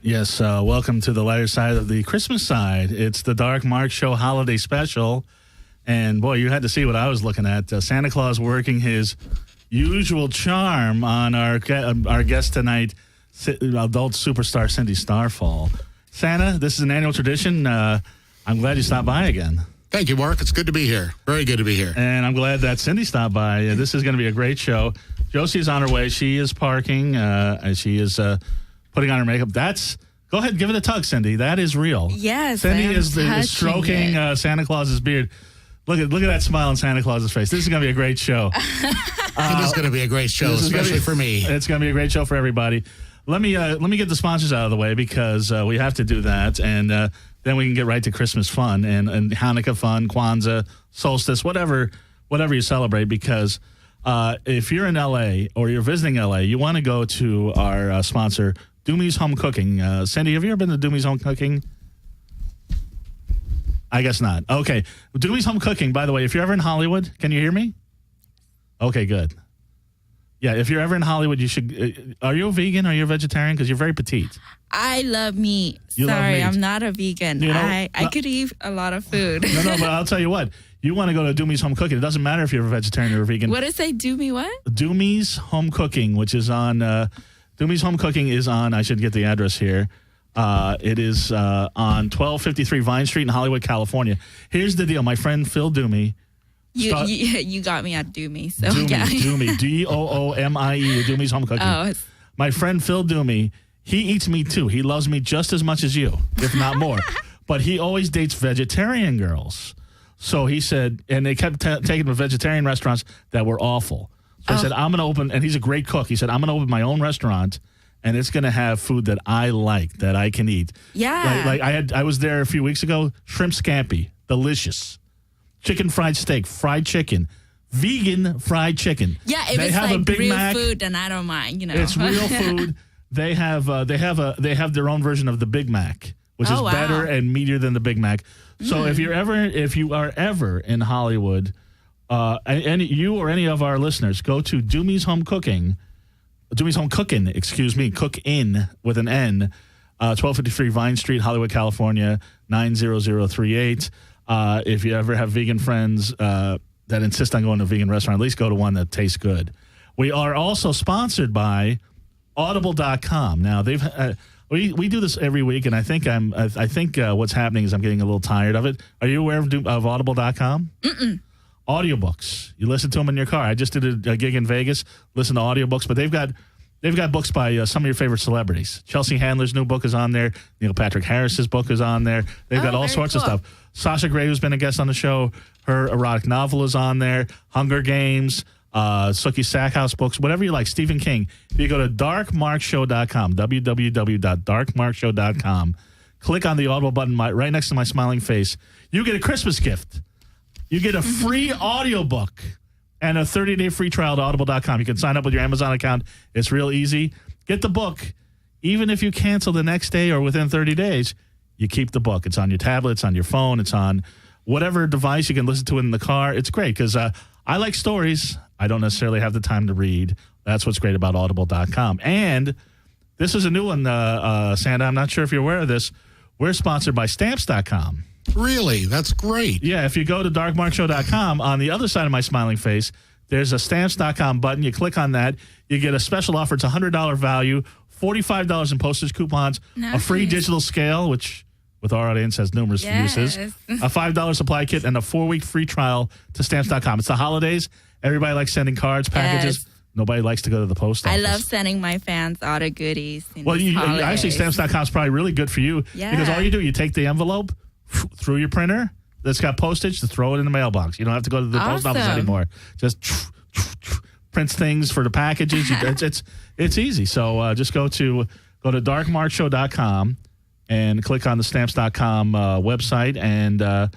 Yes, welcome to the lighter side of the Christmas side. It's the Dark Mark Show holiday special. And, boy, you had to see what I was looking at. Santa Claus working his usual charm on our guest tonight, adult superstar Cindy Starfall. Santa, this is an annual tradition. I'm glad you stopped by again. Thank you, Mark. It's good to be here. Very good to be here. And I'm glad that Cindy stopped by. This is going to be a great show. Josie's on her way. She is parking. And she is putting on her makeup. Go ahead, give it a tug, Cindy. That is real. Yes, Cindy is stroking Santa Claus's beard. Look at that smile on Santa Claus's face. This is going to be a great show. It is going to be a great show, especially for me. It's going to be a great show for everybody. Let me get the sponsors out of the way because we have to do that, and then we can get right to Christmas fun and Hanukkah fun, Kwanzaa, solstice, whatever you celebrate. Because if you're in LA or you're visiting LA, you want to go to our sponsor, Doomy's Home Cooking. Cindy, have you ever been to Doomy's Home Cooking? I guess not. Okay. Doomy's Home Cooking, by the way, if you're ever in Hollywood, can you hear me? Okay, good. Yeah, if you're ever in Hollywood, you should... are you a vegan? Are you a vegetarian? Because you're very petite. I love meat. You love meat. I'm not a vegan. You know, I could eat a lot of food. No, but I'll tell you what. You want to go to Doomy's Home Cooking. It doesn't matter if you're a vegetarian or a vegan. What does it say? Doomy what? Doomy's Home Cooking, which is on... Doomy's Home Cooking is on... I should get the address here. It is on 1253 Vine Street in Hollywood, California. Here's the deal. My friend Phil Doomy... You got me at Doomy. So Doomy, yeah. Doomy, Doomie, Doomy's Home Cooking. Oh, my friend Phil Doomy, he eats meat too. He loves meat just as much as you, if not more. But he always dates vegetarian girls. So he said, and they kept taking him to vegetarian restaurants that were awful. So he said, I'm going to open, and he's a great cook. He said, I'm going to open my own restaurant, and it's going to have food that I like, that I can eat. Yeah. Like I was there a few weeks ago, shrimp scampi, delicious. Chicken fried steak, fried chicken, vegan fried chicken. Yeah, if it's like real food, then I don't mind. You know, it's real food. They have their own version of the Big Mac, which is better and meatier than the Big Mac. So if you are ever in Hollywood, you or any of our listeners, go to Doomy's Home Cooking, Cook In with an N, 1253 Vine Street, Hollywood, California, 90038. If you ever have vegan friends that insist on going to a vegan restaurant, at least go to one that tastes good. We are also sponsored by Audible.com. Now we do this every week, and I think what's happening is I'm getting a little tired of it. Are you aware of Audible.com? Mm-mm. Audiobooks. You listen to them in your car. I just did a gig in Vegas. Listen to audiobooks, but they've got books by some of your favorite celebrities. Chelsea Handler's new book is on there. Neil Patrick Harris's book is on there. They've got all sorts of stuff. Sasha Grey, who's been a guest on the show, her erotic novel is on there. Hunger Games, Sookie Stackhouse books, whatever you like. Stephen King. If you go to darkmarkshow.com, www.darkmarkshow.com, click on the Audible button right next to my smiling face. You get a Christmas gift. You get a free audiobook and a 30-day free trial to audible.com. You can sign up with your Amazon account. It's real easy. Get the book. Even if you cancel the next day or within 30 days, you keep the book. It's on your tablet. It's on your phone. It's on whatever device. You can listen to it in the car. It's great because I like stories. I don't necessarily have the time to read. That's what's great about audible.com. And this is a new one, Santa. I'm not sure if you're aware of this. We're sponsored by stamps.com. Really? That's great. Yeah, if you go to darkmarkshow.com, on the other side of my smiling face, there's a stamps.com button. You click on that. You get a special offer. It's a $100 value, $45 in postage coupons, a free digital scale, which with our audience has numerous uses, a $5 supply kit, and a 4-week free trial to stamps.com. It's the holidays. Everybody likes sending cards, packages. Nobody likes to go to the post office. I love sending my fans all the goodies. Well, actually, stamps.com is probably really good for you because all you do, you take the envelope through your printer that's got postage to throw it in the mailbox. You don't have to go to the post office anymore. Just prints things for the packages. It's easy. So just go to darkmarkshow.com and click on the stamps.com website, and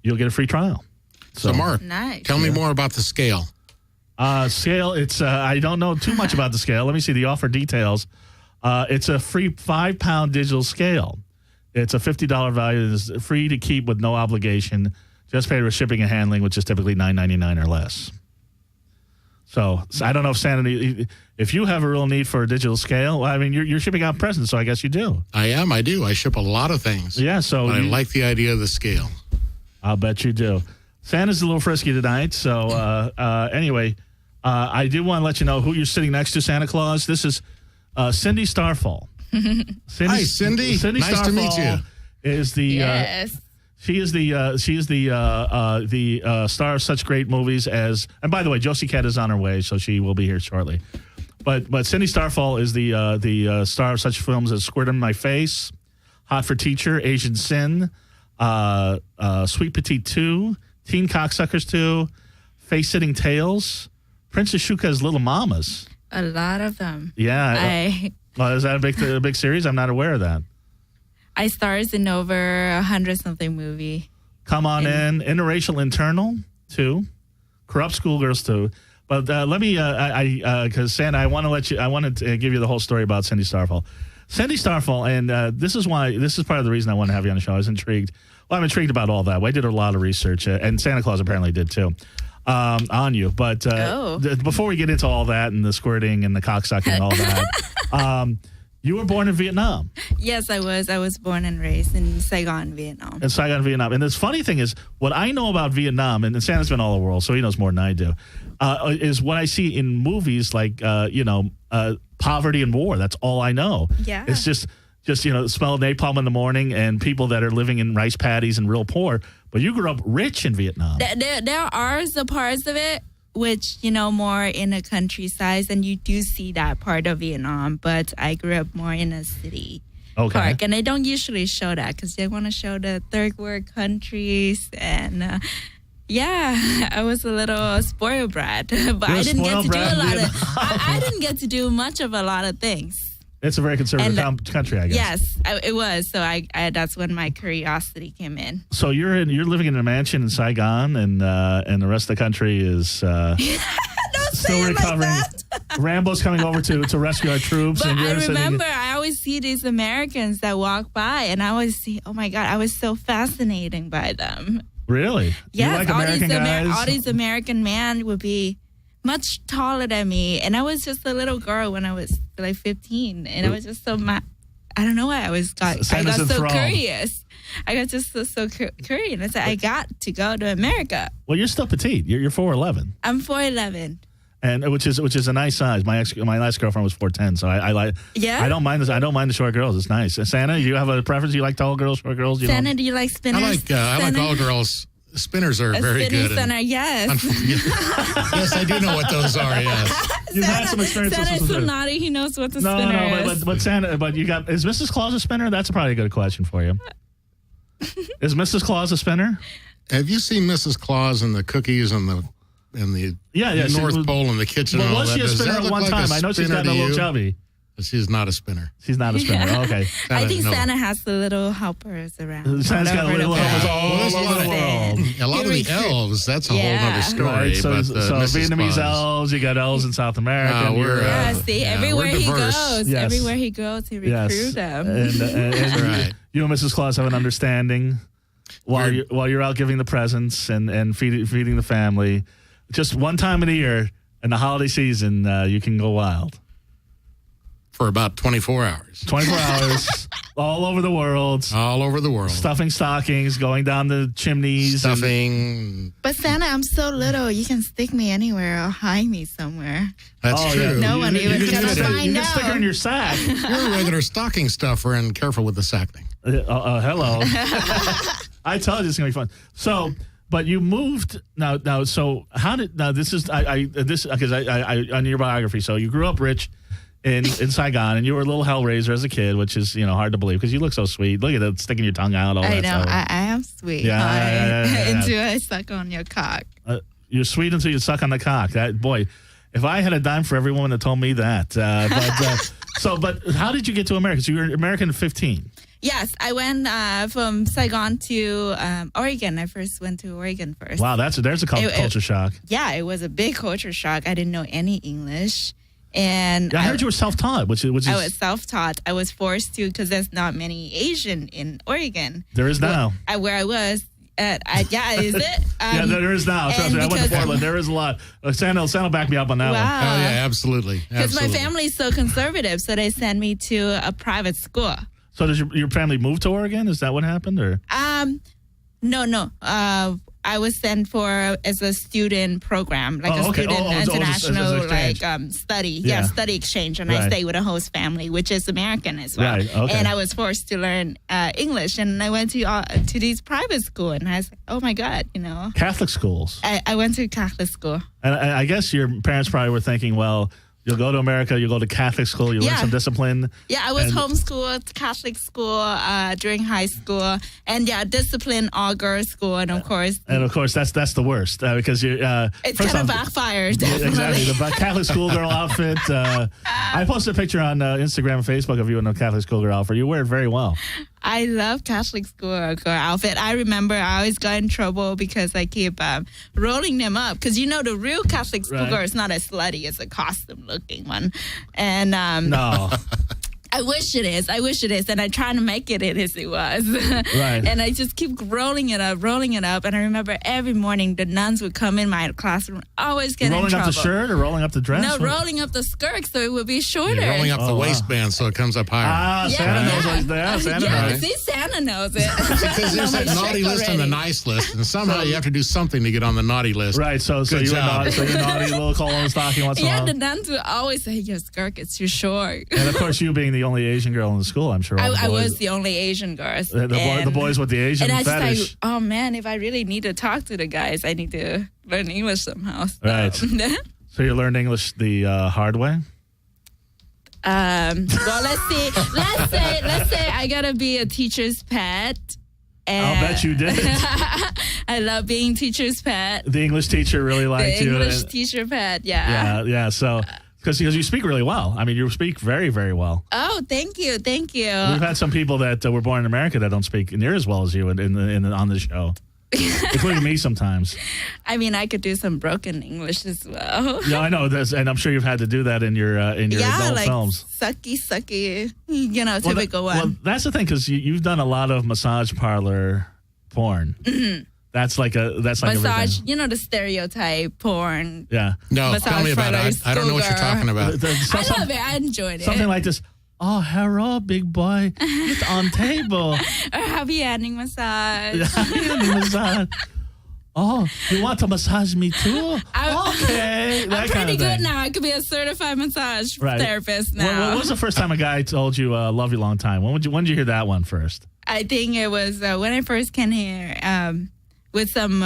you'll get a free trial. So Mark, tell me more about the scale. Scale, it's I don't know too much about the scale. Let me see the offer details. It's a free 5-pound digital scale. It's a $50 value. It's free to keep with no obligation. Just pay for shipping and handling, which is typically $9.99 or less. So I don't know if Santa, if you have a real need for a digital scale, well, I mean, you're shipping out presents, so I guess you do. I am. I do. I ship a lot of things. Yeah, so I like the idea of the scale. I'll bet you do. Santa's a little frisky tonight, so anyway, I do want to let you know who you're sitting next to, Santa Claus. This is Cindy Starfall. Hi, Cindy. Cindy nice Starfall to meet you. Is the Yes. She is the star of such great movies as, and by the way, Josie Cat is on her way, so she will be here shortly. But Cindy Starfall is the star of such films as Squirt in My Face, Hot for Teacher, Asian Sin, Sweet Petite 2, Teen Cocksuckers 2, Face Sitting Tales, Princess Shuka's Little Mamas. A lot of them. Yeah. Well, is that a big series? I'm not aware of that. I stars in over 100-something movie. Come On In, Interracial Internal 2, Corrupt Schoolgirls 2. But let me, because Santa, I wanted to give you the whole story about Cindy Starfall. Cindy Starfall, and this is part of the reason I want to have you on the show. I was intrigued. Well, I'm intrigued about all that. I did a lot of research, and Santa Claus apparently did too, on you. But before we get into all that and the squirting and the cocksucking and all that, you were born in Vietnam. Yes, I was. I was born and raised in Saigon, Vietnam. In Saigon, Vietnam. And the funny thing is, what I know about Vietnam, and Santa's been all over the world, so he knows more than I do, is what I see in movies like, poverty and war. That's all I know. Yeah. It's just smell of napalm in the morning and people that are living in rice paddies and real poor. But you grew up rich in Vietnam. There are the parts of it which, more in a countryside, and you do see that part of Vietnam, but I grew up more in a city park, and they don't usually show that because they want to show the third world countries, and I was a little spoiled brat, but I didn't get to do a lot of, I didn't get to do much of a lot of things. It's a very conservative country, I guess. Yes, it was. So I that's when my curiosity came in. So you're living in a mansion in Saigon, and the rest of the country is still recovering. Like Rambo's coming over to rescue our troops. But and I remember I always see these Americans that walk by, and I always see, oh my God, I was so fascinated by them. Really? Yes, you like American guys? All these American men would be much taller than me, and I was just a little girl when I was like 15, and I was just so I don't know why I got so curious. I got just so curious. I said, I got to go to America. Well, you're still petite. You're 4'11". I'm 4'11". And which is a nice size. My last girlfriend was 4'10", so I like. Yeah. I don't mind this. I don't mind the short girls. It's nice. Santa, you have a preference? You like tall girls, short girls? Santa, do you like spinners? I like all girls. Spinners are very good. Center, yes. Yes, I do know what those are. Yes, you've had some experience. Santa's so naughty. He knows what the spinner is. But Santa, is Mrs. Claus a spinner? That's probably a good question for you. Is Mrs. Claus a spinner? Have you seen Mrs. Claus and the cookies and the North Pole in the kitchen? Well, and all was that? she a spinner at one time? I know she's gotten a little chubby. She's not a spinner. She's not a spinner. Yeah. Okay. I think Santa has the little helpers around. Santa's got little helpers all over the world. A lot of the elves, that's a whole other story. Right, so Vietnamese Claus. elves, you got elves in South America. Everywhere he goes, everywhere he goes, he recruits them. And right. You and Mrs. Claus have an understanding while you're out giving the presents and feeding the family. Just one time of the year in the holiday season, you can go wild. For about 24 hours. 24 hours, all over the world. All over the world. Stuffing stockings, going down the chimneys. Stuffing. But Santa, I'm so little. You can stick me anywhere or hide me somewhere. That's true. Yeah. No one even going to find out. You can stick her in your sack. You're a regular stocking stuffer, and careful with the sack thing. Hello. I told you it's going to be fun. So... But you moved now. So how did this is because I on your biography. So you grew up rich in Saigon, and you were a little hellraiser as a kid, which is hard to believe because you look so sweet. Look at that, sticking your tongue out. I know. I am sweet. Yeah. Until I suck on your cock. You're sweet until you suck on the cock. That boy. If I had a dime for every woman that told me that. But how did you get to America? So you were American at 15. Yes, I went from Saigon to Oregon. I first went to Oregon first. Wow, there's a culture shock. Yeah, it was a big culture shock. I didn't know any English. And I heard you were self-taught, which is... I was self-taught. I was forced to because there's not many Asian in Oregon. There is now. Where I was, Yeah, is it? Yeah, there is now. Trust me, I went to Portland. There is a lot. Santa will back me up on that one. Oh, yeah, absolutely. Because my family is so conservative, so they sent me to a private school. So does your family move to Oregon? Is that what happened? Or No. I was sent for as a student program, like a student international study. Yeah, study exchange. And I stayed with a host family, which is American as well. Right, okay. And I was forced to learn English. And I went to these private school, and I was like, oh my God, Catholic schools. I went to Catholic school. And I guess your parents probably were thinking, well, you'll go to America, you'll go to Catholic school, you learn some discipline. Yeah, I was homeschooled, Catholic school during high school, and discipline all girls school, and of course. And of course, that's the worst because you. It's kind of backfired. Definitely. Exactly, the Catholic schoolgirl outfit. I posted a picture on Instagram and Facebook of you in a Catholic schoolgirl outfit. You wear it very well. I love Catholic schoolgirl outfit. I remember I always got in trouble because I keep rolling them up. Because the real Catholic schoolgirl is not as slutty as a costume-looking one. And no. I wish it is. And I try to make it as it was. Right. And I just keep rolling it up. And I remember every morning the nuns would come in my classroom, always get in trouble. Rolling up the shirt or rolling up the dress? No, rolling up the skirt so it would be shorter. You're rolling up the waistband so it comes up higher. Santa knows like that. Santa knows. See, Santa knows it. Because there's that naughty list and the nice list. And somehow you have to do something to get on the naughty list. Right, so you're naughty, little call on the stocking once in a while. Yeah, the nuns would always say, your skirt is too short. And of course, you being the only Asian girl in the school, I'm sure. I was the only Asian girl. The boys with the Asian fetish. And I just like, oh man, if I really need to talk to the guys, I need to learn English somehow. So. Right. So you learned English the hard way? Well, let's see. Let's say I gotta be a teacher's pet. I'll bet you did. I love being teacher's pet. The English teacher really liked you. The English teacher pet, yeah. Yeah. So, because you speak really well. I mean, you speak very, very well. Oh, thank you. We've had some people that were born in America that don't speak near as well as you on the show. Including me sometimes. I mean, I could do some broken English as well. Yeah, I know this, and I'm sure you've had to do that in your adult films. Sucky, typical one. Well, that's the thing because you've done a lot of massage parlor porn. Mm-hmm. That's like massage. Everything. The stereotype porn. Yeah. No, tell me about it. I don't know what you're talking about. I love it. I enjoyed it. Something like this. Oh, hello, big boy. It's on table. Or happy ending massage. Happy ending massage. Oh, you want to massage me too? Okay. I'm pretty good now. I could be a certified massage therapist now. When was the first time a guy told you, love you long time? When did you hear that one first? I think it was when I first came here with some...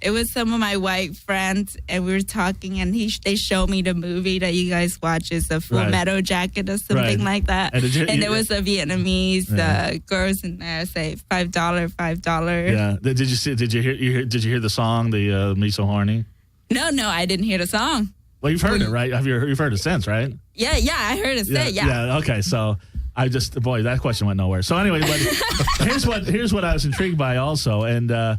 it was some of my white friends, and we were talking, and they showed me the movie that you guys watch, is a Full Metal Jacket or something like that. And there was a Vietnamese girls in there say $5. Yeah. Did you hear the song, the Me So Horny? No, I didn't hear the song. Well, you've heard it, right? You've heard it since, right? Yeah, I heard it. Yeah. Okay, so. That question went nowhere. So anyway, but here's what I was intrigued by also, and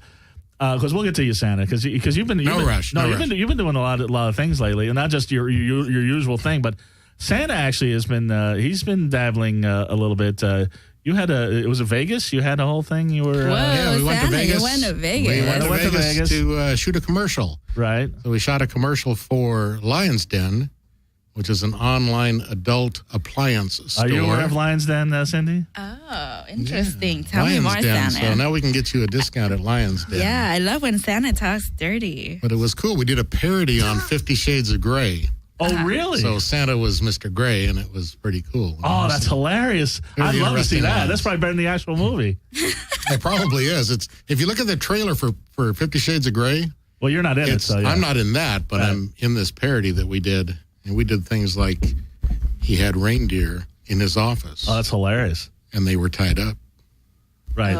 because we'll get to you, Santa, because you've been no rush. You've been doing a lot of things lately, and not just your usual thing, but Santa actually has been he's been dabbling a little bit. You had it was Vegas. You had a whole thing. You were we went to Vegas. You went to Vegas. We went to Vegas to shoot a commercial. Right. So we shot a commercial for Lion's Den, which is an online adult appliance store. Are you aware of Lion's Den, Cindy? Oh, interesting. Tell Lion's me more, Den. Santa. So now we can get you a discount at Lion's Den. Yeah, I love when Santa talks dirty. But it was cool. We did a parody on 50 Shades of Grey. Oh, really? So Santa was Mr. Grey, and it was pretty cool. Oh, that's hilarious. I'd love to see that. Lines. That's probably better than the actual movie. It probably is. If you look at the trailer for 50 Shades of Grey. Well, you're not in it, so yeah. I'm not in that, but I'm in this parody that we did. And we did things like he had reindeer in his office. Oh, that's hilarious. And they were tied up. Right.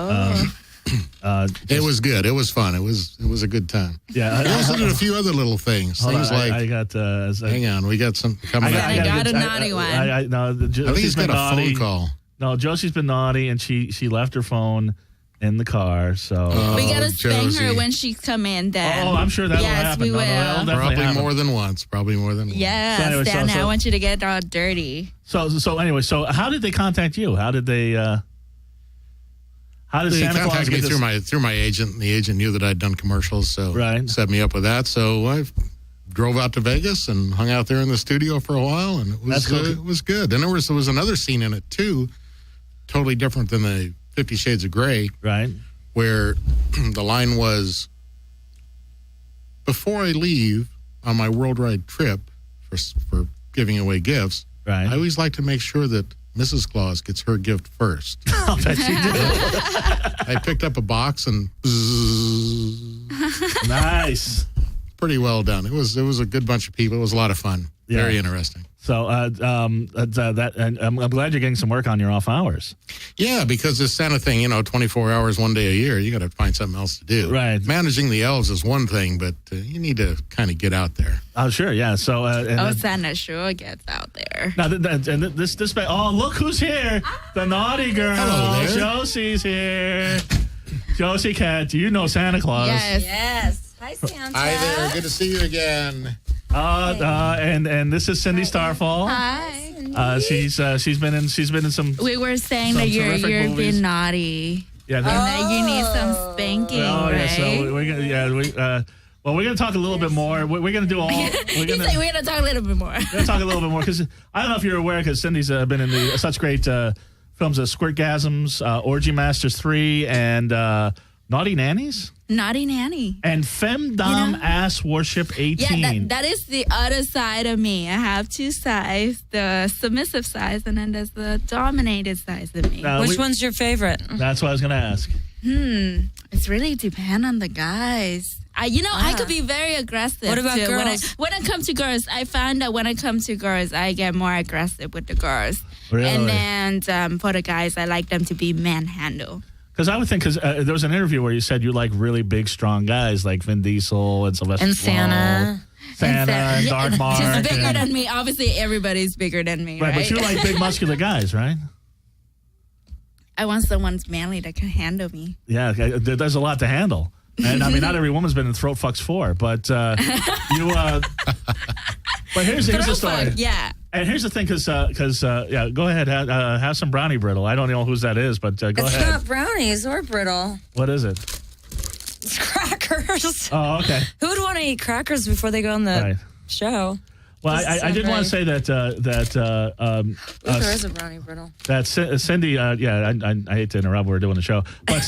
It was good. It was fun. It was a good time. Yeah. We also did a few other little things. Things like I got. hang on, we got some coming up. I got a naughty one. I think he's got a phone call. No, Josie's been naughty, and she left her phone in the car. So we gotta spank her when she come in. Then I'm sure that will happen. Yes, we will. Probably more than once. Yeah, so anyway, Stan, I want you to get all dirty. So anyway, how did they contact you? How did they How did He Santa Claus contacted get me this? through my agent, and the agent knew that I'd done commercials, so set me up with that. So I drove out to Vegas and hung out there in the studio for a while, and it was it was good. And there was another scene in it too, totally different than the 50 Shades of Grey, right? Where the line was, before I leave on my worldwide trip for giving away gifts, right? I always like to make sure that Mrs. Claus gets her gift first. I'll bet you did. I picked up a box and Nice. Pretty well done. It was a good bunch of people. It was a lot of fun. Yeah. Very interesting. So and I'm glad you're getting some work on your off hours. Yeah, because this Santa thing, 24 hours, one day a year, you got to find something else to do. Right. Managing the elves is one thing, but you need to kind of get out there. Oh, sure, yeah. So, Santa sure gets out there. Now, this. Oh, look who's here! The naughty girl. Hello there. Josie's here. Josie Cat, do you know Santa Claus? Yes. Hi, Santa. Hi there. Good to see you again. And this is Cindy Starfall. Hi. She's been in some. We were saying some that you're movies. being naughty. Yeah. And that you need some spanking, Oh, yeah. right? So we're gonna we're gonna talk a little bit more. We're gonna do all. We're gonna talk a little bit more. We're gonna talk a little bit more because I don't know if you're aware, because Cindy's been in such great films as Squirtgasms, Orgy Masters 3, and Naughty Nannies. Naughty Nanny. And Femdom Ass Worship 18. Yeah, that is the other side of me. I have two sides, the submissive side, and then there's the dominated side of me. Which one's your favorite? That's what I was going to ask. It's really depend on the guys. I could be very aggressive. What about too. girls? When it comes to girls, I find that when it comes to girls, I get more aggressive with the girls. Really? And then for the guys, I like them to be manhandle. Because I would think, there was an interview where you said you like really big, strong guys like Vin Diesel and Sylvester And Santa. Santa and Darth Mark. She's bigger than me. Obviously, everybody's bigger than me, right? But you like big, muscular guys, right? I want someone manly that can handle me. Yeah, there's a lot to handle. And I mean, not every woman's been in Throat Fucks 4, but you. But here's the story. Yeah. And here's the thing, because go ahead, have some brownie brittle. I don't know whose that is, but go ahead. It's not brownies or brittle. What is it? It's crackers. Oh, okay. Who would want to eat crackers before they go on the show? Well, I did want to say that there is a brownie brittle. That Cindy. I hate to interrupt. We're doing the show, but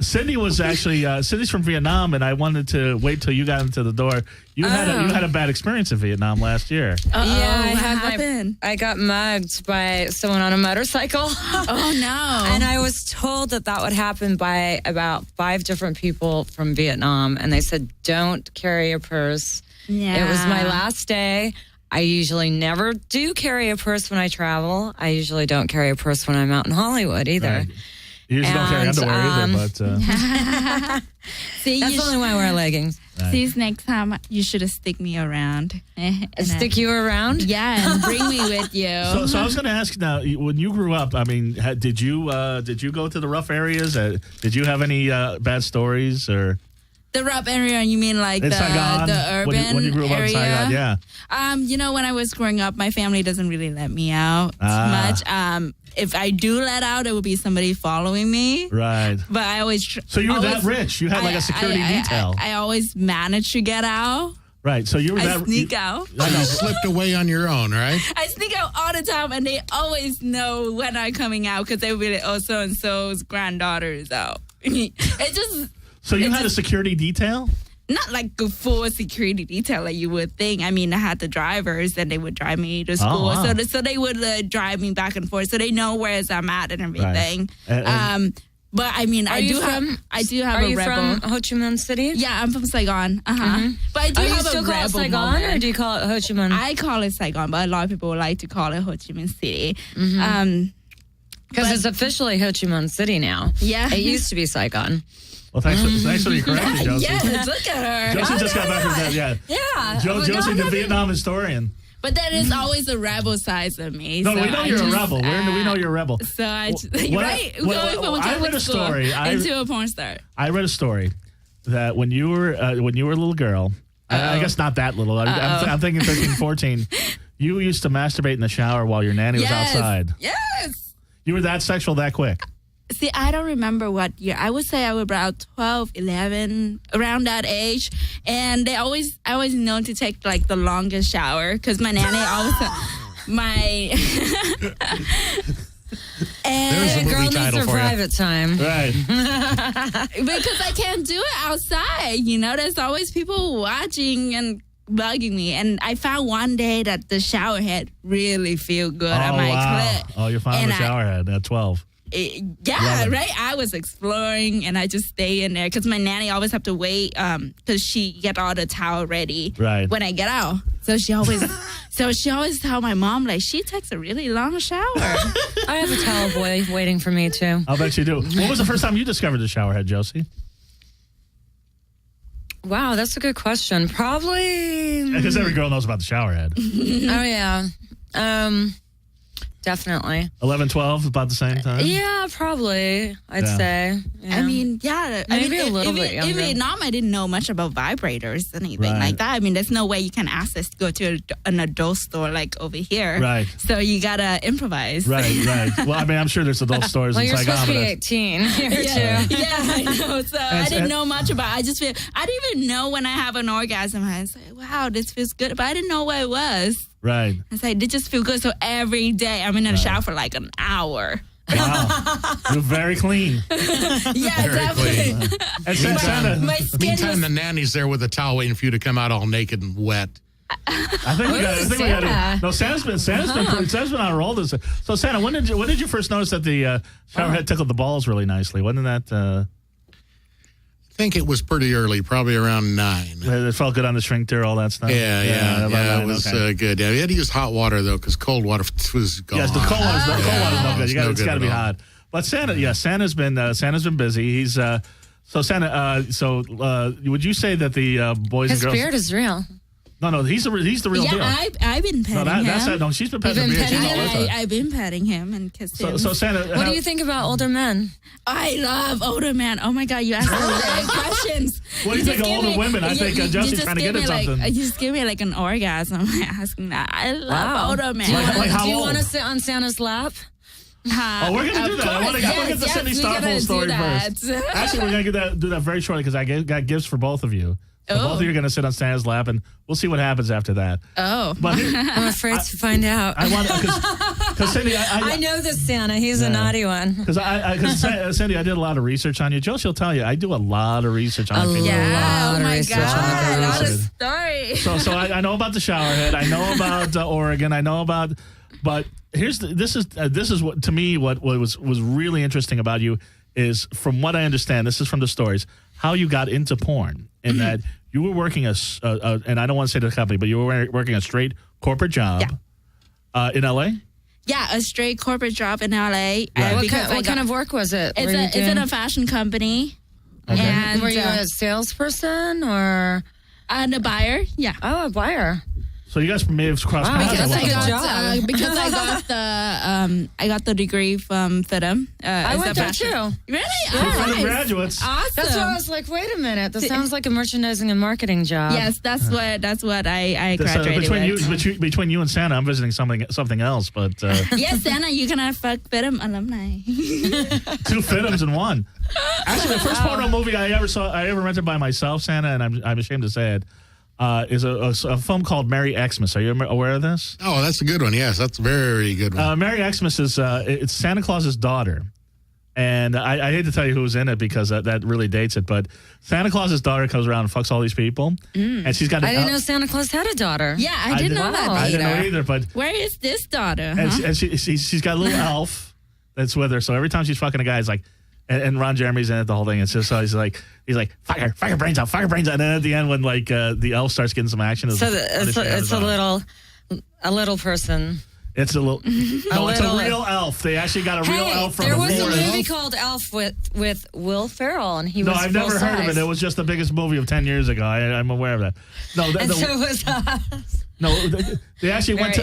Cindy was actually Cindy's from Vietnam, and I wanted to wait till you got into the door. You had a bad experience in Vietnam last year. I got mugged by someone on a motorcycle. Oh no! And I was told that would happen by about 5 different people from Vietnam, and they said don't carry a purse. Yeah. It was my last day. I usually never do carry a purse when I travel. I usually don't carry a purse when I'm out in Hollywood either. Right. You usually don't carry underwear either, but... See, that's only why I wear leggings. Right. See, next time you should have stick me around. Stick you around? Yeah, and bring me with you. So I was going to ask now, when you grew up, I mean, did you go to the rough areas? Did you have any bad stories or... The rough area, you mean like the urban when you grew up area? in Saigon, yeah. When I was growing up, my family doesn't really let me out much. If I do let out, it would be somebody following me. Right. But I always... So you were that rich? You had like a security detail. I always managed to get out. Right. So you were I sneak out. You slipped away on your own, right? I sneak out all the time, and they always know when I'm coming out because they will be like, oh, so-and-so's granddaughter is out. It just... So you had a security detail? Not like a full security detail like you would think. I mean, I had the drivers, and they would drive me to school. Oh, wow. So they would drive me back and forth, so they know where I'm at and everything. Right. But I mean, I do have Are you rebel. from Ho Chi Minh City? Yeah, I'm from Saigon. But I do have still a call it rebel Saigon, moment. or do you call it Ho Chi Minh? I call it Saigon, but a lot of people like to call it Ho Chi Minh City. Because it's officially Ho Chi Minh City now. Yeah. It used to be Saigon. Well, thanks for your correction, Josie. Yes, look at her. Josie just got back from that. Yeah. Yeah. Josie, the Vietnam historian. But that is always a rebel side of me. No, so we know you're a rebel. We know you're a rebel. So I just, I read a story. Into a porn star. I read a story that when you were a little girl, I guess not that little. I'm thinking 13, 14. You used to masturbate in the shower while your nanny was outside. Yes. You were that sexual that quick. See, I don't remember what year. I would say I was about 12, 11, around that age. And I always known to take like the longest shower because my nanny always, There's a girl movie title needs her for you. private time. Right. because I can't do it outside. There's always people watching and bugging me. And I found one day that the shower head really feel good on my clit. Oh, you found the shower head at 12. Right. I was exploring and I just stay in there because my nanny always have to wait because she get all the towel ready when I get out. So she always tell my mom like she takes a really long shower. I have a towel boy waiting for me too. I'll bet you do. What was the first time you discovered the shower head, Josie? Wow, that's a good question. Probably Because every girl knows about the shower head. Oh yeah. Definitely. 11, 12, about the same time? Yeah, probably, I'd say. Yeah. I mean, yeah. Maybe a little bit younger. In Vietnam, I didn't know much about vibrators, anything like that. I mean, there's no way you can access to go to an adult store like over here. Right. So you got to improvise. Right. Well, I mean, I'm sure there's adult stores Well, and you're supposed to be psychometrists. 18 here, too. Yeah, I know. So I didn't know much about it. I didn't even know when I have an orgasm. I was like, wow, this feels good. But I didn't know what it was. Right. I was like, it just feel good. So every day I'm in the shower for like an hour. Wow. You're very clean. Yeah, Very definitely. clean. And Santa, My skin Meantime, the nanny's there with a towel waiting for you to come out all naked and wet. I think we got to. No, Santa's been on a roll. So Santa, when did you first notice that the shower head tickled the balls really nicely? Wasn't that? I think it was pretty early, probably around 9. It felt good on the sphincter, all that stuff. Yeah, it was good. Yeah, we had to use hot water though, because cold water was gone. Yes, the cold water's no good. It's got to be at all. hot. But Santa's been busy. He's so Santa. Would you say that the boys His and girls? beard is real. No, he's the real deal. I've been petting him. She's been petting him. I've been petting him and kissing him. So Santa, What do you think about older men? I love older men. Oh my God, you asked the right questions. What do you think of older women? I think Josie's trying to get at something. You just give me like an orgasm asking that. I love older men. Do you want to sit on Santa's lap? Oh, we're gonna do that. I want to get the Sydney Starful story first. Actually, we're gonna do that very shortly because I got gifts for both of you. So both of you are going to sit on Santa's lap, and we'll see what happens after that. Oh. But I'm afraid to find out. I want because Cindy, I know this Santa. He's a naughty one. Because Cindy, I did a lot of research on you. Josie will tell you, I do a lot of research on you. Yeah. Oh my God. A lot of stories. So I know about the shower head. I know about Oregon. I know about, but this is what to me what was really interesting about you is, from what I understand, this is from the stories, how you got into porn, and that you were working and I don't want to say the company, but you were working a straight corporate job in LA. Yeah, a straight corporate job in LA. What kind of work was it? It's in a fashion company. Okay. And were you a salesperson or a buyer? Yeah. Oh, a buyer. So you guys may have crossed paths. Because I got the degree from FITM. I went there too. Really? Nice. Graduates. Awesome. That's why I was like, wait a minute. This sounds like a merchandising and marketing job. Yes, that's what I graduated with. Between you and Santa, I'm visiting something else. But yes, Santa, you can have fuck FITM alumni. 2 FITMs in one. Actually, the first porno movie I ever rented by myself, Santa, and I'm ashamed to say it, is a film called Merry Xmas. Are you aware of this? Oh, that's a good one. Yes, that's a very good one. Merry Xmas is it's Santa Claus's daughter, and I hate to tell you who's in it because that really dates it. But Santa Claus's daughter comes around and fucks all these people, and she's got. I didn't know Santa Claus had a daughter. Yeah, I didn't know that. I didn't know either. But where is this daughter? And she's got a little elf that's with her. So every time she's fucking a guy, it's like. And Ron Jeremy's in it, the whole thing. It's just he's like fire brains out, and then at the end when the elf starts getting some action, so it's a little person. It's a little it's a real elf. They actually got a real elf from there the was a forest. movie called Elf with Will Ferrell, and he was I've never heard of it. It was just the biggest movie of 10 years ago. I'm aware of that. So was us. No, they actually went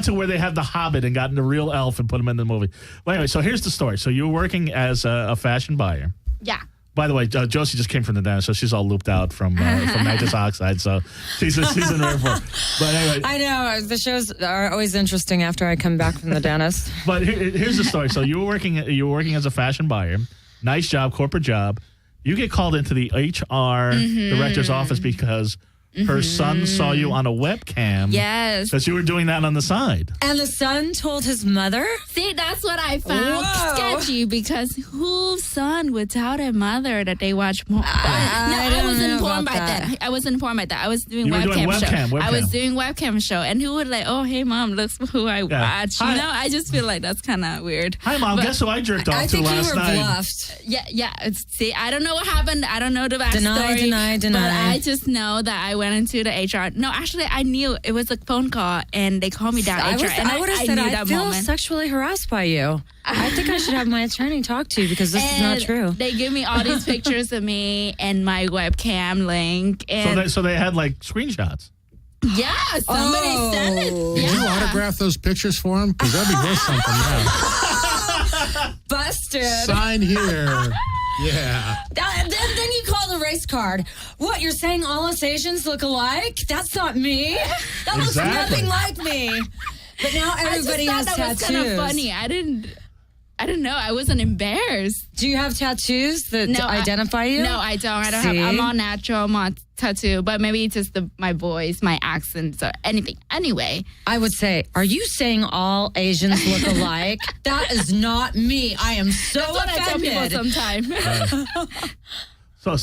to where they had the Hobbit and got the real elf and put him in the movie. Well, anyway, so here's the story. So you were working as a fashion buyer. Yeah. By the way, Josie just came from the dentist, so she's all looped out from nitrous oxide. So she's in rare form. But anyway, I know the shows are always interesting after I come back from the dentist. But here's the story. So you were working as a fashion buyer. Nice job, corporate job. You get called into the HR director's office because her son saw you on a webcam. Yes. Because you were doing that on the side. And the son told his mother? See, that's what I found sketchy, because whose son would tell their mother that they watch porn? I was informed by that. I was informed by that. I was doing webcam show. I was doing webcam show, and who would like, oh, hey, Mom, look who I watch. Hi. You know, I just feel like that's kind of weird. Hi, Mom. Guess who I jerked off to last night? I think you were bluffed. Yeah. See, I don't know what happened. I don't know the backstory. Deny. But I just know that I went into the HR. No, actually, I knew it was a phone call, and they called me down HR. I would have said, I feel sexually harassed by you. I think I should have my attorney talk to you because this is not true. They give me all these pictures of me and my webcam link. And so they had like screenshots. Yeah, somebody sent it. Did you autograph those pictures for him? Because that'd be worth something now. Busted. Sign here. Yeah. Then you call the race card. What, you're saying all us Asians look alike? That's not me. That looks nothing like me. But now everybody has tattoos. That was kind of funny. I didn't know. I wasn't embarrassed. Do you have tattoos that identify you? No, I don't. I don't have. I'm all natural. I'm all tattoo. But maybe it's just my voice, my accent, or anything. Anyway. I would say, are you saying all Asians look alike? That is not me. I am so offended. That's what I tell people sometimes. So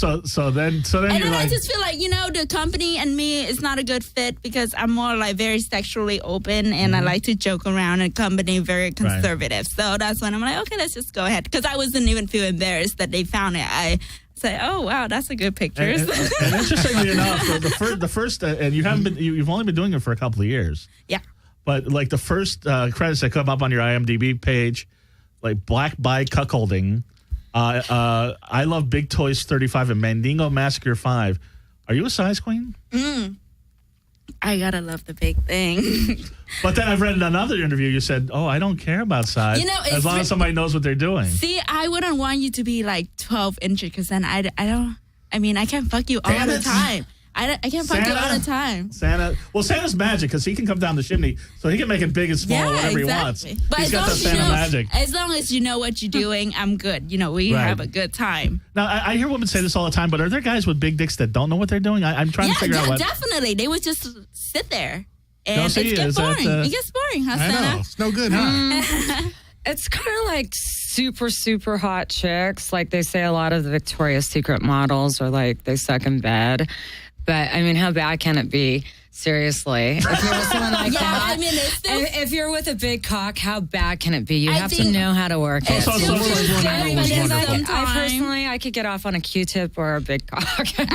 then and then I just feel like, the company and me is not a good fit because I'm more like very sexually open and I like to joke around, and company very conservative. Right. So that's when I'm like, okay, let's just go ahead. Because I wasn't even feel embarrassed that they found it. I say, oh wow, that's a good picture. And interestingly enough, the first and you've only been doing it for a couple of years. Yeah. But like the first credits that come up on your IMDb page, like Black by Cuckolding. I love Big Toys 35 and Mandingo Massacre 5. Are you a size queen? I gotta love the big thing. But then I've read in another interview you said, "Oh, I don't care about size, as long as somebody knows what they're doing." See, I wouldn't want you to be like 12 inches because then I don't. I mean, I can't fuck you all the time. I can't fuck you all the time. Santa's magic because he can come down the chimney, so he can make it big and small, whatever he wants. But he's got the Santa magic. As long as you know what you're doing, I'm good. We have a good time. Now, I hear women say this all the time, but are there guys with big dicks that don't know what they're doing? I'm trying to figure out what. Definitely. They would just sit there. And it gets boring. It gets boring, huh, I Santa? know. It's no good, huh? It's kind of like super, super hot chicks. Like they say a lot of the Victoria's Secret models are like they suck in bed. But, I mean, how bad can it be? Seriously. If you're with someone like that. I mean, if you're with a big cock, how bad can it be? You have to know how to work it. I could get off on a Q-tip or a big cock. Sometimes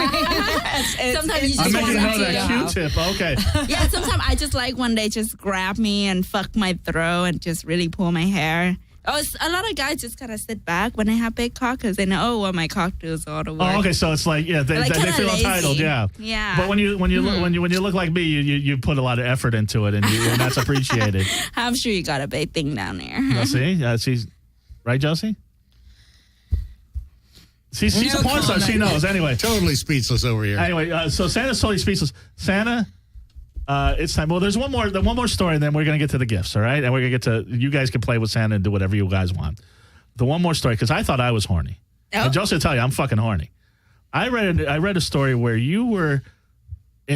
you just I'm making want note of that Q-tip. Okay. Yeah, sometimes I just like when they just grab me and fuck my throat and just really pull my hair. A lot of guys just kind of sit back when they have big cock because they know, my cock does all the work. Oh, okay. So it's like, they feel entitled, yeah. Yeah. But when you look like me, you put a lot of effort into it, and that's appreciated. I'm sure you got a big thing down there. She's right, Josie. She's a porn star. She knows. Anyway, totally speechless over here. Anyway, so Santa's totally speechless. Santa. It's time. Well, there's one more story, and then we're going to get to the gifts, all right? And we're going to get to, you guys can play with Santa and do whatever you guys want. The one more story, because I thought I was horny. Oh. And Josie will tell you, I'm fucking horny. I read a story where you were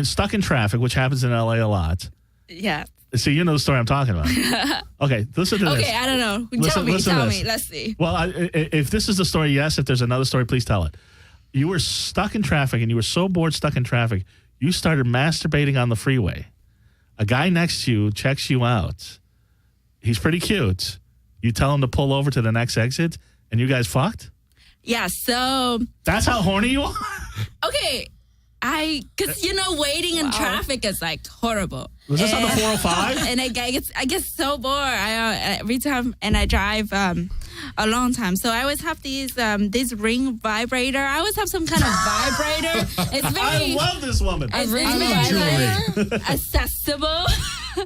stuck in traffic, which happens in L.A. a lot. Yeah. See, you know the story I'm talking about. Okay, listen to this. Okay, I don't know. Tell me. Let's see. Well, if this is the story, yes. If there's another story, please tell it. You were stuck in traffic, and you were so bored stuck in traffic, you started masturbating on the freeway. A guy next to you checks you out. He's pretty cute. You tell him to pull over to the next exit, and you guys fucked? Yeah, so... That's how horny you are? Okay, because, waiting in traffic is, like, horrible. Was this on the 405? And I get so bored every time, and I drive... a long time. So I always have these ring vibrator. I always have some kind of vibrator. It's very... I love this woman. It's very accessible.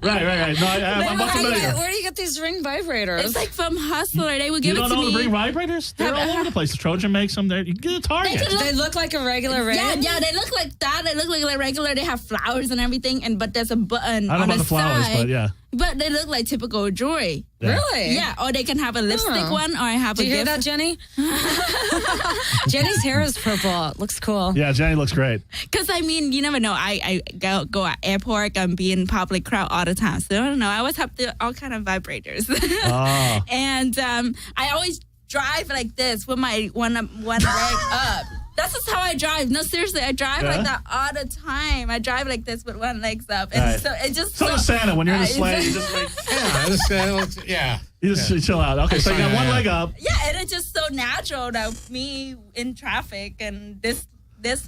Right. No, I'm familiar. Where do you get these ring vibrators? It's like from Hustler. They would give it to me. You don't know the ring vibrators? They're all over the place. The Trojan makes them. You get a Target. They look like a regular ring? Yeah, they look like that. They look like regular. They have flowers and everything, but there's a button I don't on know about the the flowers, side. but yeah. But they look like typical jewelry. Yeah. Really? Yeah, or they can have a lipstick one, or have Do a you hear gift. that, Jenny? Jenny's hair is purple. It looks cool. Yeah, Jenny looks great. Because, I mean, you never know. I go at airport and be in public crowd all the time. So, I don't know. I always have all kind of vibrators. Oh. And I always drive like this with my one leg up. That's just how I drive. No, seriously, I drive like that all the time. I drive like this with one leg up. And so it just... So does Santa. When you're in the sleigh, you just like... You just chill out. Okay, so you got one leg up. Yeah, and it's just so natural that me in traffic and this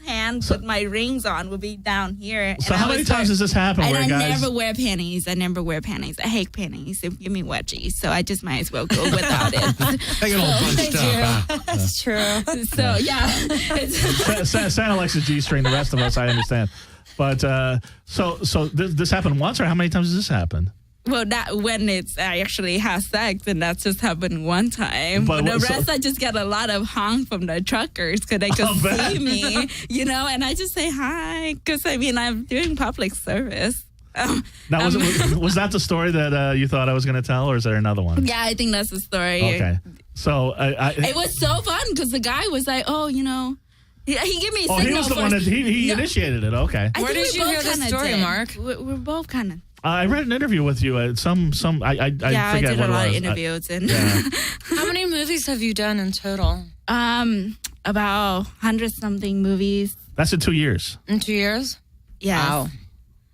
hand with my rings on will be down here. So how many times does this happen? And where I guys... never wear panties. I hate panties. They give me wedgies, so I just might as well go without it. They get all bunched up. Huh? That's true. So yeah, Santa likes a G-string. The rest of us, I understand. But so this happened once, or how many times does this happen? well, that when I actually have sex, and that's just happened one time. But the rest, I just get a lot of honk from the truckers because they can see me, and I just say hi because I'm doing public service. Now, was that the story that you thought I was going to tell, or is there another one? Yeah, I think that's the story. Okay, so it was so fun because the guy was like, he gave me a signal. He was the one that he initiated it. Okay. Where did you hear this story, Mark? We're both kind of. I read an interview with you at some. I forget I did what a lot it was. of interviews How many movies have you done in total? About 100-something movies. That's in 2 years. In 2 years? Yeah.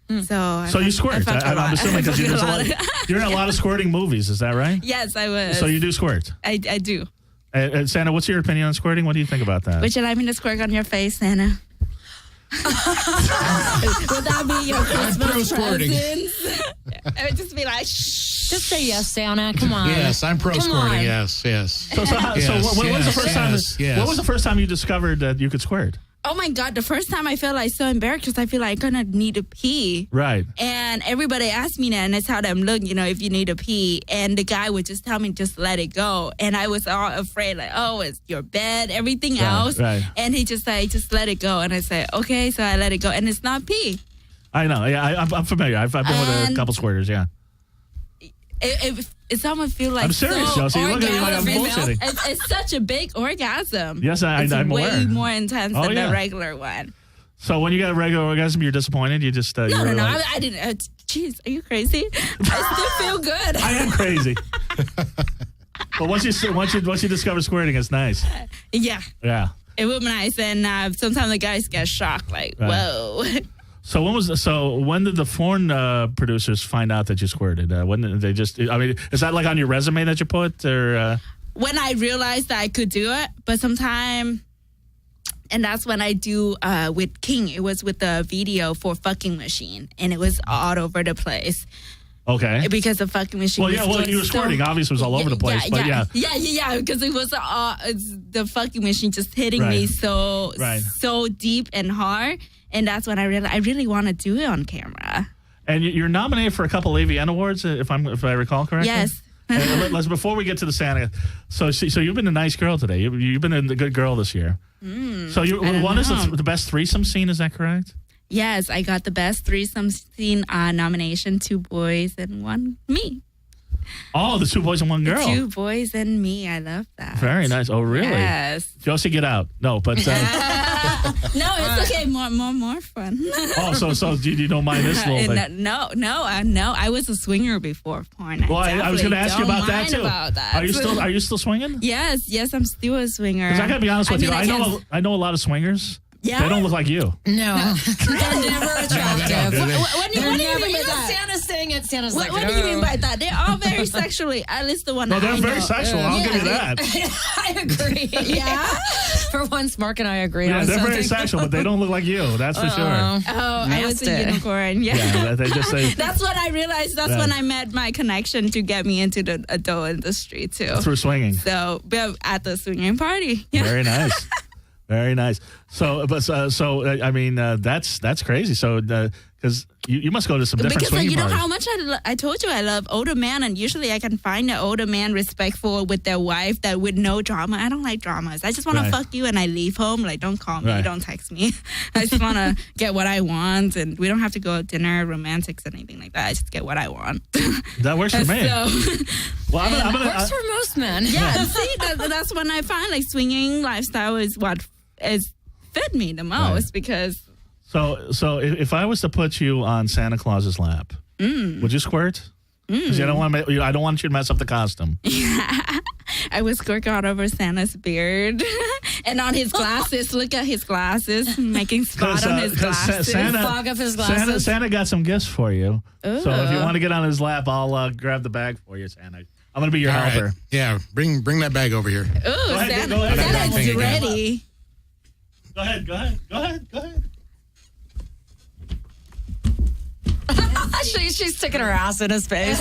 Wow. So you squirt. I'm assuming because you're in a lot of squirting movies. Is that right? Yes, I was. So you do squirt. I do. Santa, what's your opinion on squirting? What do you think about that? Would you like me to squirt on your face, Santa? Would that be your Christmas presents? I would just be like, shh. Just say yes, Santa. Come on. Yes, I'm pro squirting. Yes. So when was the first time? What was the first time you discovered that you could squirt? Oh my God, the first time I felt like so embarrassed because I feel like I'm going to need to pee. Right. And everybody asked me that, and I tell them, look, if you need to pee. And the guy would just tell me, just let it go. And I was all afraid, like, it's your bed, everything else. Right. And he just said, just let it go. And I said, okay, so I let it go. And it's not pee. I know. Yeah, I'm familiar. I've been with a couple squirters, yeah. It's almost feel like I'm serious, so Chelsea. You look at me like I'm bullshitting. It's such a big orgasm. Yes, I'm aware. It's way more intense than the regular one. So when you get a regular orgasm, you're disappointed? You just... No. I didn't. Jeez, are you crazy? I still feel good. I am crazy. But once you discover squirting, it's nice. Yeah. Yeah. It was nice, and sometimes the guys get shocked, like, whoa. So when did the porn producers find out that you squirted? When did they just? I mean, is that like on your resume that you put, or? When I realized that I could do it, but sometime, and that's when I do with King. It was with the video for Fucking Machine, and it was all over the place. Okay. Because the Fucking Machine. Well, you were squirting. Obviously, it was all over the place. Yeah. Because it was the Fucking Machine just hitting me so deep and hard. And that's when I realized I really want to do it on camera. And you're nominated for a couple AVN awards, if I recall correctly. Yes. Let's before we get to the Santa. So you've been a nice girl today. You've been a good girl this year. So one is the best threesome scene. Is that correct? Yes, I got the best threesome scene nomination. 2 boys and 1 me. Oh, the 2 boys and 1 girl. 2 boys and me. I love that. Very nice. Oh, really? Yes. Josie, get out. No, but... no, it's okay. More fun. So you don't mind this little thing? No. I was a swinger before porn. Well, I was going to ask you about that, too. Are you still swinging? Yes, I'm still a swinger. Because I got to be honest with you. I know a lot of swingers. Yeah? They don't look like you. No. They're never attractive. What do you mean by that? Santa's saying it. Santa's like, what do you mean by that? They're all very sexually, at least the one I know. They're very sexual. I'll give you that. I agree. Yeah? For once, Mark and I agree on something. They're very sexual, but they don't look like you. That's for sure. I was a unicorn. Yeah, they just say. That's what I realized. That's when I met my connection to get me into the adult industry, too. Through swinging. So, at the swinging party. Yeah. Very nice. Very nice. So I mean, that's crazy. So Because you must go to some different because swinging you know parties. how much I told you I love older men, and usually I can find an older man respectful with their wife that with no drama. I don't like dramas. I just want to fuck you and I leave home. Like, don't call me, don't text me. I just want to get what I want, and we don't have to go to dinner, romantics, anything like that. I just get what I want. That works for me. Well, I'm gonna, works for most men. Yeah, see, that's when I find like swinging lifestyle is what is fit me the most because. So if I was to put you on Santa Claus's lap, would you squirt? Because I don't want you to mess up the costume. Yeah, I would squirt all over Santa's beard and on his glasses. Look at his glasses, making spot on his glasses. Fog up his glasses. Santa got some gifts for you. Ooh. So if you want to get on his lap, I'll grab the bag for you, Santa. I'm going to be your helper. Right. Yeah, bring that bag over here. Ooh, Santa's ready. Go ahead. She's sticking her ass in his face.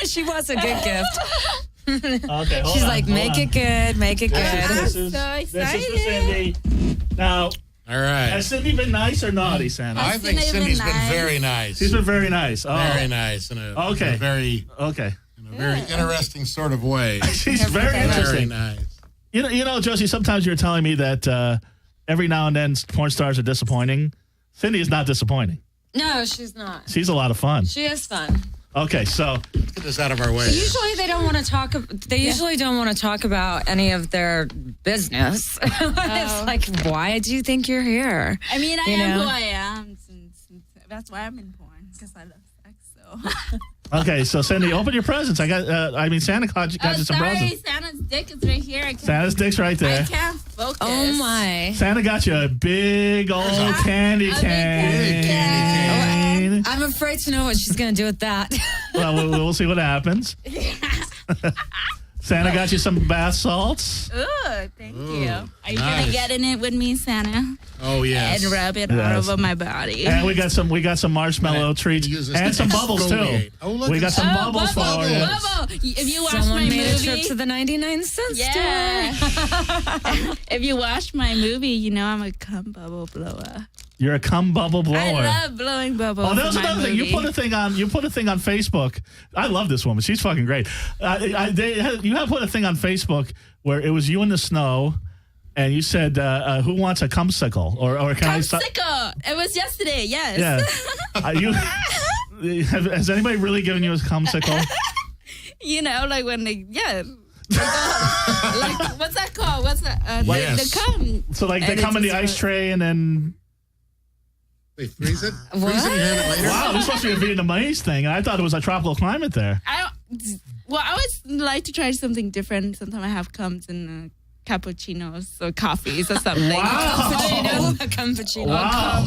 She wants a good gift. Okay, she's like, make it good. I'm so excited. This is for Cindy. Now, all right. Has Cindy been nice or naughty, Santa? I think Cindy's been very nice. She's been very nice. Oh. Very nice. In a very interesting sort of way. She's very interesting. Very nice. You know, Josie, sometimes you're telling me that every now and then porn stars are disappointing. Cindy is not disappointing. No, she's not. She's a lot of fun. She is fun. Okay, so let's get this out of our way. Usually they don't want to talk. They usually don't want to talk about any of their business. It's like, why do you think you're here? I mean, I am who I am. That's why I'm in porn, because I love sex. So. Okay, so Cindy, open your presents. Santa Claus got you some presents. Santa's dick is right here. Santa's dick's right there. I can't focus. Oh my! Santa got you a big old candy cane. I'm afraid to know what she's going to do with that. Well, we'll see what happens. Santa got you some bath salts. Ooh, thank you. Are you gonna get in it with me, Santa? Oh yes. And rub it all over my body. And we got some marshmallow treats and some bubbles too. Oh, we got some bubbles for you. Bubble. If you watch Someone my made movie, a trip to the 99-cent store. If you watch my movie, you know I'm a cum bubble blower. You're a cum bubble blower. I love blowing bubbles. Oh, that was another thing. You put a thing on Facebook. I love this woman. She's fucking great. You have put a thing on Facebook where it was you in the snow, and you said, "Who wants a cumsicle?" Or can I stop? Cumsicle. It was yesterday. Yes. Yeah. Has anybody really given you a cumsicle? You know, like when they like what's that called? What's that? Yes. The cum. So like they come in the ice tray and then. They freeze it? What? Freeze it and hand it later? Wow, this must be a Vietnamese thing. I thought it was a tropical climate there. I always like to try something different. Sometimes I have cums in cappuccinos or coffees or something. Wow. Cappuccino. Wow.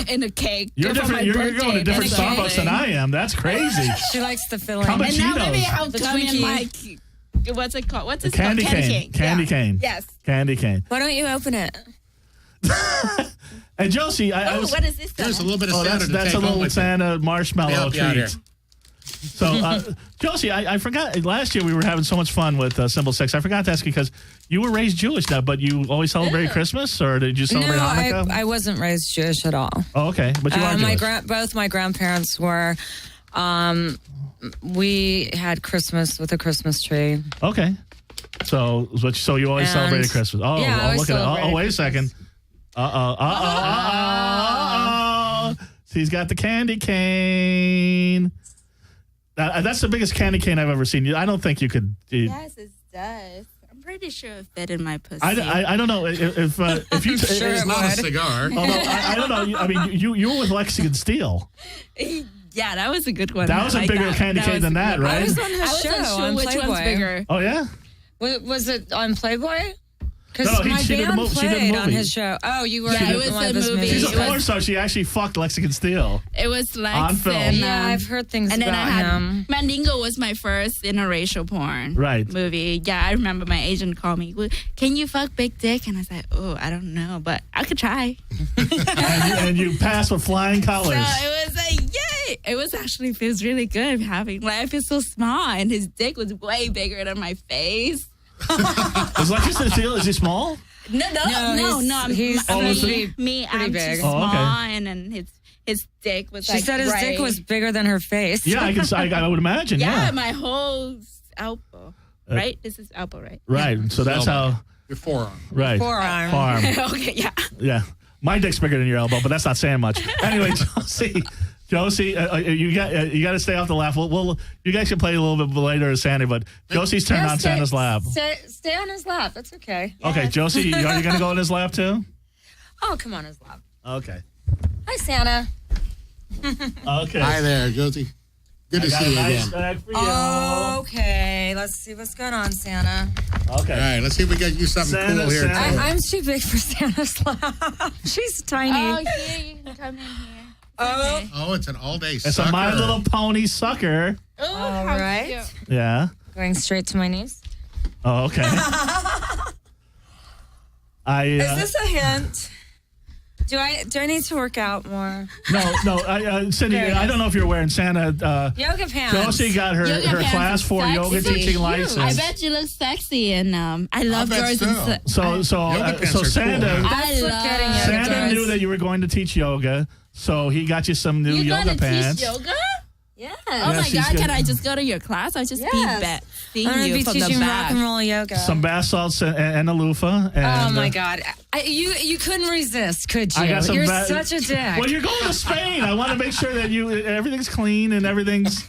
In a cake. You're different. You're going to different Starbucks than I am. That's crazy. She likes the filling. And now maybe I'll The come in Twinkie. my... What's it called? What's it Candy called? cane. Candy cane. Yes. Candy cane. Why don't you open it? And Josie, what is this? There's a little bit of Santa that's a little Santa marshmallow treat. So, Josie, I forgot. Last year we were having so much fun with Symbol 6. I forgot to ask you because you were raised Jewish now, but you always celebrate Christmas, or did you celebrate Hanukkah? I wasn't raised Jewish at all. Oh, okay. But you are Jewish. Both my grandparents were. We had Christmas with a Christmas tree. Okay. So you always celebrated Christmas. Oh, yeah, look at it. Oh, wait a second. He's got the candy cane. That's the biggest candy cane I've ever seen. I don't think you could. Yes, it does. I'm pretty sure it fit in my pussy. I don't know if you. Sure, it's not a cigar. Although I don't know. I mean, you were with Lexington Steel. Yeah, that was a good one. That was a bigger candy cane than that, right? I was on his show on which Playboy. one's bigger. Oh yeah. Was it on Playboy? Because No, my she did band a she did a played on movie. his show. Oh, you were Yeah, in it was one a of his movie. She's movies. a porn star. She actually fucked Lexington Steel. It was Lex On film. and, Yeah, I've heard things and then about I had him. Mandingo was my first interracial porn movie. Yeah, I remember my agent called me. "Well, can you fuck big dick?" And I said, "Oh, I don't know, but I could try." and you passed with flying colors. So it was like, yay! It was actually feels really good having. I feel so small, and his dick was way bigger than my face. Is Lexington Steel? Is he small? No. He's me. I'm big. too small, and then his dick was. She said his dick was bigger than her face. Yeah, I would imagine. Yeah, my whole elbow. Right, this is elbow, right? Right. Yeah. So that's how. Your forearm. Right. Forearm. Okay. Yeah. Yeah. My dick's bigger than your elbow, but that's not saying much. Anyway, Josie, you got to stay off the laugh. Well, you guys can play a little bit later as Santa, but Josie's turned on Santa's lap. Stay on his lap. That's okay. Okay, Yes. Josie, are you going to go on his lap too? Oh, come on his lap. Okay. Hi, Santa. Okay. Hi there, Josie. Good to see you again. Bag for you. Okay, let's see what's going on, Santa. Okay. All right, let's see if we got you something cool here. I'm too big for Santa's lap. She's tiny. Oh, here you can come in here. Oh, it's an all-day sucker. It's a My Little Pony sucker. Oh, All how right. cute. Yeah. Going straight to my knees. Oh, okay. Is this a hint? Do I need to work out more? No. Cindy, I don't know if you're wearing Santa. Yoga pants. Josie got her class 4 yoga teaching license. I bet you look sexy, and I love girls. So Santa. I love Santa knew that you were going to teach yoga, so he got you some new yoga pants. Teach yoga? Yeah. Oh my God! Can I just go to your class? I'll just be seeing I'm you be from teaching the rock back. and roll yoga. Some bath salts and a loofah. And, oh my God! You couldn't resist, could you? I got some You're such a dick. Well, you're going to Spain. I want to make sure that everything's clean and everything's.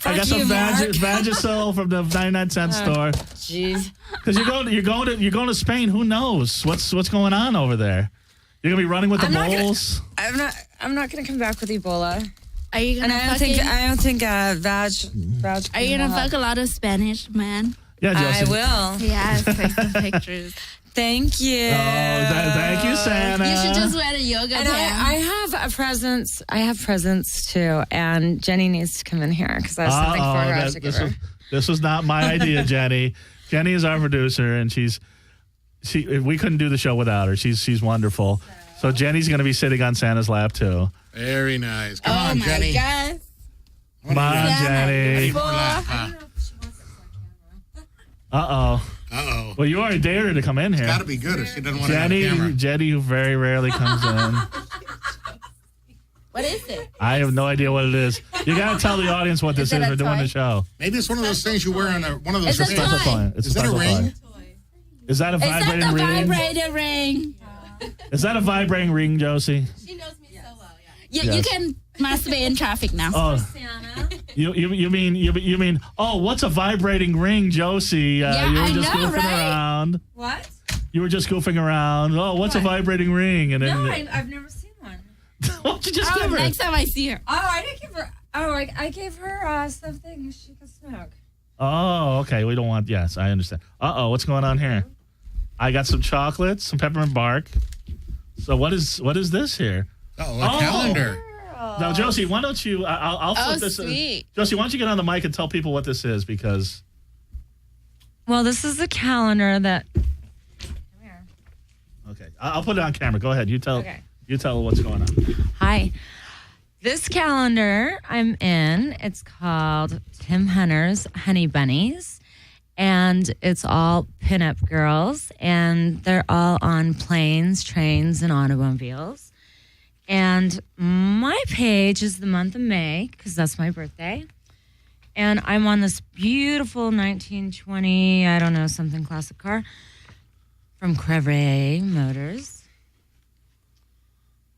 I got some Vagisil from the 99-cent store. Jeez. Because you're going to Spain. Who knows what's going on over there? You're gonna be running with the bulls. I'm not gonna come back with Ebola. Are you gonna? I don't think vag. Are you gonna fuck a lot of Spanish man? Yeah, Josie. I will. Yeah, take some pictures. Thank you. Thank you, Santa. You should just wear the yoga pants. I have a presents. I have presents too, and Jenny needs to come in here because I have something for her to give her. This was not my idea, Jenny. Jenny is our producer, and we couldn't do the show without her. She's wonderful. So Jenny's going to be sitting on Santa's lap too. Very nice. Come on, Jenny. God. Come on, Jenny. Uh-oh. Well, you already dared her to come in here. It's got to be good if she doesn't want to have a camera. Jenny, who very rarely comes in. What is it? I have no idea what it is. You got to tell the audience what this is. We're doing the show. Maybe it's one of those things you wear on one of those. It's a toy. It's is that a ring? Is that a vibrating ring? It's a vibrating ring. Is that a vibrating ring, Josie? She knows me so well. Yeah. You can masturbate in traffic now. Oh, you mean? Oh, what's a vibrating ring, Josie? You were just goofing around. What? You were just goofing around. Oh, what's a vibrating ring? And then I've never seen one. why don't you just give her? Next time I see her. Oh, I didn't give her. Oh, I gave her something she could smoke. Oh, okay. We don't want. Yes, I understand. Uh-oh, what's going on here? I got some chocolates, some peppermint bark. So what is this here? Oh, a calendar. Now, Josie, why don't you? I'll flip this. Sweet. Josie, why don't you get on the mic and tell people what this is? Because. Well, this is a calendar that. Come here. Okay, I'll put it on camera. Go ahead. You tell. Okay. You tell what's going on. Hi. This calendar I'm in, it's called Tim Hunter's Honey Bunnies. And it's all pinup girls. And they're all on planes, trains, and automobiles. And my page is the month of May, because that's my birthday. And I'm on this beautiful 1920, I don't know, something classic car from Crevre Motors.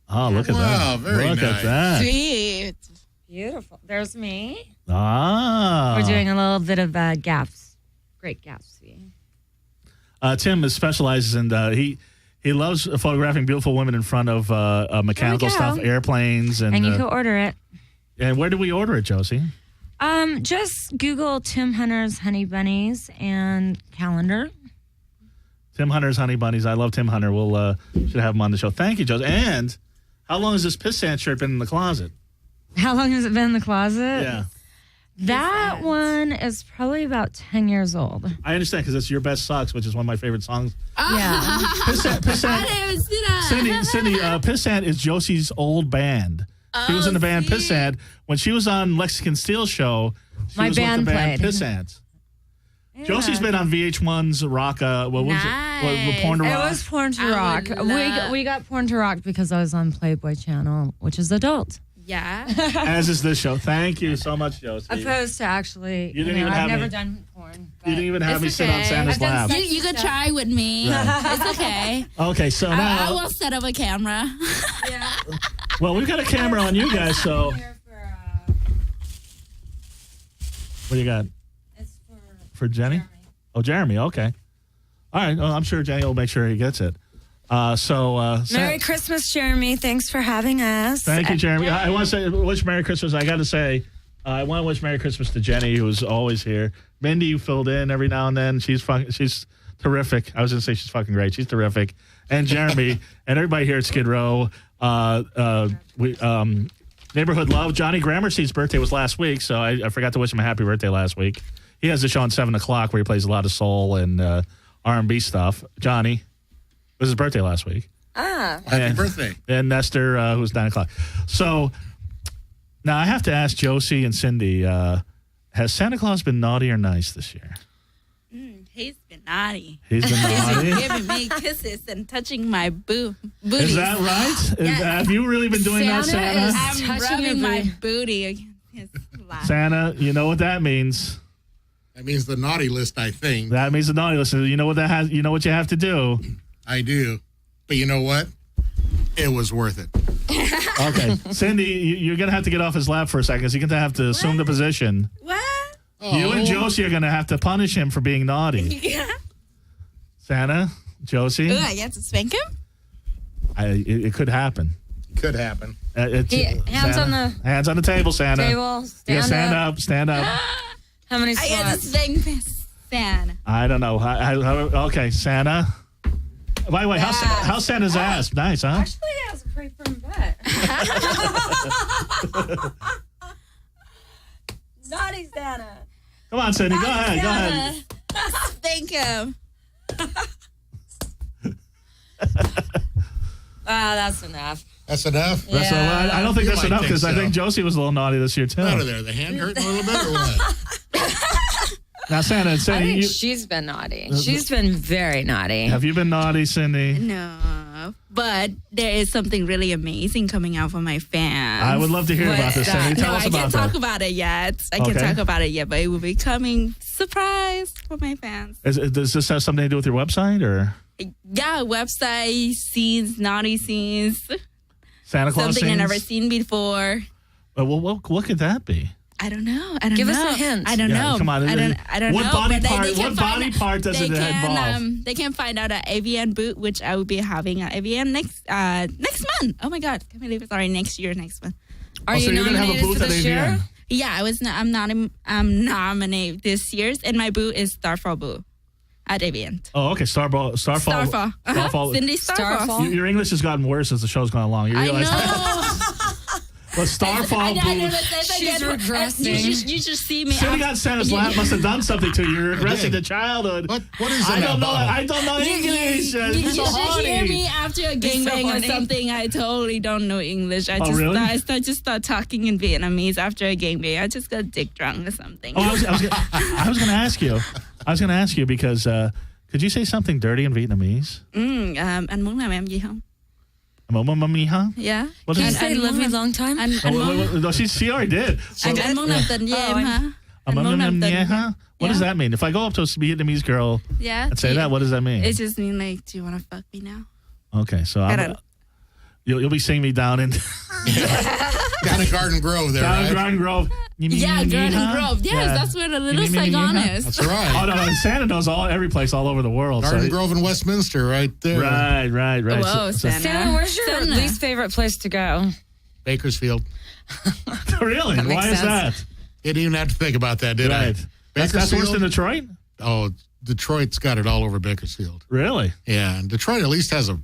Oh, look at that. Wow, very look nice. at that. Sweet. Beautiful. There's me. Ah. We're doing a little bit of gaps. Great Gatsby. Tim specializes in, he loves photographing beautiful women in front of mechanical stuff, airplanes. And you can order it. And where do we order it, Josie? Just Google Tim Hunter's Honey Bunnies and calendar. Tim Hunter's Honey Bunnies. I love Tim Hunter. We'll should have him on the show. Thank you, Josie. And how long has this pissant shirt been in the closet? How long has it been in the closet? Yeah. That one is probably about 10 years old. I understand because it's Your Best Sucks, which is one of my favorite songs. Yeah. Pissant. I didn't even see that. Cindy, Pissant is Josie's old band. She was in the band Pissant. When she was on Lexington Steele's show, she My was band with the band played. Pissant. Yeah. Josie's been on VH1's Rock. What was it? Porn to Rock? It was Porn to Rock. We got Porn to Rock because I was on Playboy Channel, which is adult. Yeah. As is this show. Thank you so much, Josie. Opposed to actually, I've never done porn. You didn't even have me sit on Santa's lap. You could try with me. Right. It's okay. Okay, so now I will set up a camera. Yeah. Well, we've got a camera on you guys, so. What do you got? It's for Jenny? Jeremy. Oh, Jeremy. Okay. All right. Well, I'm sure Jenny will make sure he gets it. Merry Christmas, Jeremy. Thanks for having us. Thank you, Jeremy. I want to say, wish Merry Christmas. I got to say, I want to wish Merry Christmas to Jenny, who's always here. Mindy, you filled in every now and then. She's terrific. I was going to say she's fucking great. She's terrific. And Jeremy and everybody here at Skid Row. Neighborhood Love. Johnny Gramercy's birthday was last week, so I forgot to wish him a happy birthday last week. He has a show on 7 o'clock where he plays a lot of soul and R&B stuff. Johnny. It was his birthday last week. Happy birthday. And Nestor, who was 9 o'clock. So now I have to ask Josie and Cindy, has Santa Claus been naughty or nice this year? He's been naughty. He's been naughty? He's been giving me kisses and touching my booty. Is that right? Yes. Have you really been doing that, Santa? I'm rubbing my booty against his lap. Santa, you know what that means. That means the naughty list, I think. That means the naughty list. You know what you know what you have to do. I do. But you know what? It was worth it. Okay. Cindy, you're going to have to get off his lap for a second because you're going to have to assume the position. What? Oh. You and Josie are going to have to punish him for being naughty. Yeah. Santa, Josie. Ooh, I get to spank him? It could happen. Could happen. Hands on the table, Santa. Stand up. Stand up. How many slots? I get to spank Santa. I don't know. Okay, Santa. By the way, how's Santa's ass? Nice, huh? Actually, it has a pretty firm butt. Naughty Santa. Come on, Cindy. Go ahead. Spank him. That's enough. That's enough? Yeah. I don't think that's enough because I think Josie was a little naughty this year, too. Out of there. The hand hurting a little bit or what? Now, Santa, I think she's been naughty. She's been very naughty. Have you been naughty, Cindy? No, but there is something really amazing coming out for my fans. I would love to hear about this, Cindy. Tell us about that. I can't talk about it yet. But it will be coming surprise for my fans. Does this have something to do with your website, or? Yeah, website scenes, naughty scenes. Santa Claus something scenes? I've never seen before. Well, what could that be? I don't know. Give us a hint. I don't know. Come on. I don't know. What body part does it involve? They can find out at AVN booth, which I will be having at AVN next month. Oh my God! Can't believe it's already next month. Are you going to have a booth for at this AVN? year? Yeah, I'm nominated this year, and my booth is Starfall booth at AVN. Oh, okay. Starfall. Cindy Starfall. Your English has gotten worse as the show's gone along. You realize that? But Starfall booth. She's regressing. You just see me. Sitting on Santa's lap must have done something to you. You're regressing to childhood. What is it? I don't know English. You should hear me after a gangbang or something. I totally don't know English. I start talking in Vietnamese after a gangbang. I just got dick drunk or something. Oh, I was going to ask you. Because could you say something dirty in Vietnamese? Anh muốn làm em gì không? Yeah. Can you say love me long time? No, she already did. Anh muốn làm tình với em hả? Anh muốn làm tình. What does that mean? If I go up to a Vietnamese girl and say that, what does that mean? It just means like, do you want to fuck me now? Okay, so you'll be seeing me down in down in Garden Grove there, down right? in Garden Grove. Garden Grove. Yes, that's where the Little Saigon is. That's right. Oh, no, Santa knows every place all over the world. Garden Grove in Westminster right there. Right. Whoa, Santa, where's your least favorite place to go? Bakersfield. Really? Why is that? You didn't even have to think about that, did I? That's worse than Detroit? Oh, Detroit's got it all over Bakersfield. Really? Yeah, and Detroit at least has a